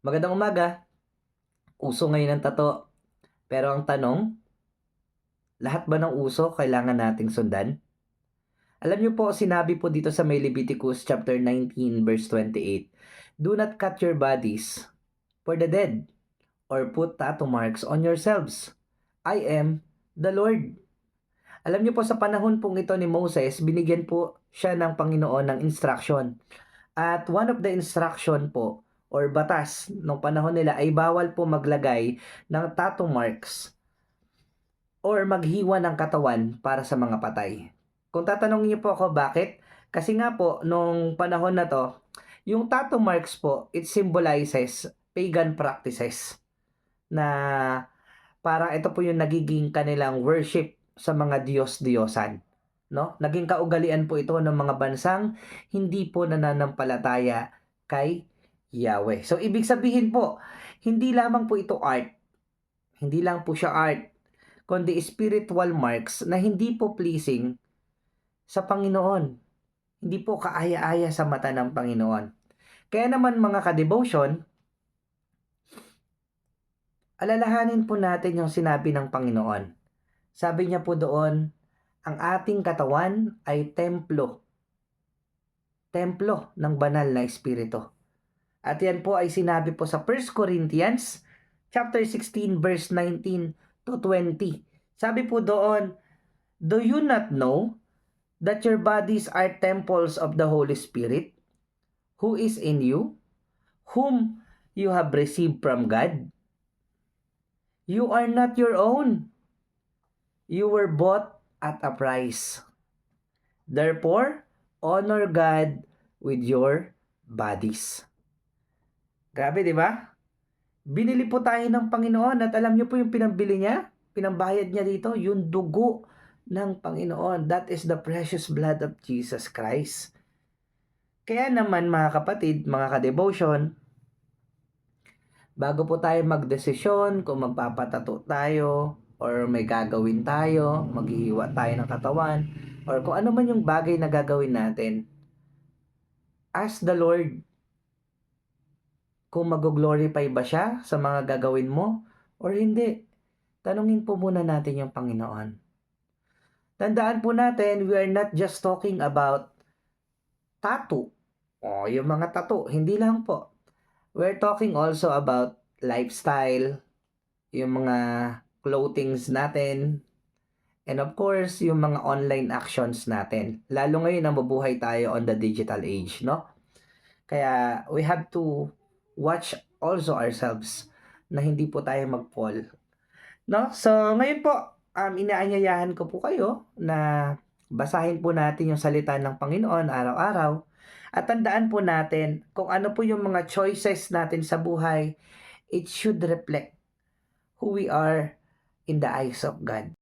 Magandang umaga. Uso ngayon ang tato. Pero ang tanong, lahat ba ng uso kailangan nating sundan? Alam niyo po, sinabi po dito sa may Leviticus chapter 19 verse 28, "Do not cut your bodies for the dead or put tattoo marks on yourselves. I am the Lord." Alam niyo po sa panahon pong ito ni Moses, binigyan po siya ng Panginoon ng instruction. At one of the instruction po or batas nung panahon nila ay bawal po maglagay ng tattoo marks or maghiwa ng katawan para sa mga patay. Kung tatanungin niyo po ako bakit, kasi nga po nung panahon na 'to, yung tattoo marks po, it symbolizes pagan practices na parang ito po yung nagiging kanilang worship sa mga diyos-diyosan, 'no? Naging kaugalian po ito ng mga bansang hindi po nananampalataya kay Yahweh. So ibig sabihin po, hindi lamang po ito art, hindi lang po siya art, kundi spiritual marks na hindi po pleasing sa Panginoon. Hindi po kaaya-aya sa mata ng Panginoon. Kaya naman mga ka-devotion, alalahanin po natin yung sinabi ng Panginoon. Sabi niya po doon, ang ating katawan ay templo ng banal na espiritu. At yan po ay sinabi po sa 1 Corinthians chapter 16 verse 19 to 20. Sabi po doon, "Do you not know that your bodies are temples of the Holy Spirit, who is in you, whom you have received from God? You are not your own. You were bought at a price. Therefore, honor God with your bodies." Grabe, di ba? Binili po tayo ng Panginoon at alam niyo po yung pinambili niya? Pinambayad niya dito, yung dugo ng Panginoon. That is the precious blood of Jesus Christ. Kaya naman mga kapatid, mga ka-devotion, bago po tayo magdesisyon kung magpapatato tayo or may gagawin tayo, maghihiwa tayo ng katawan, or kung ano man yung bagay na gagawin natin, ask the Lord kung mag-glorify ba siya sa mga gagawin mo or hindi. Tanungin po muna natin yung Panginoon. Tandaan po natin, we are not just talking about tattoo. O, yung mga tattoo, hindi lang po. We're talking also about lifestyle, yung mga clothings natin, and of course, yung mga online actions natin. Lalo ngayon na mabuhay tayo on the digital age, no? Kaya we have to watch also ourselves na hindi po tayo mag-fall. No? So, ngayon po, inaanyayahan ko po kayo na basahin po natin yung salita ng Panginoon araw-araw at tandaan po natin kung ano po yung mga choices natin sa buhay, it should reflect who we are in the eyes of God.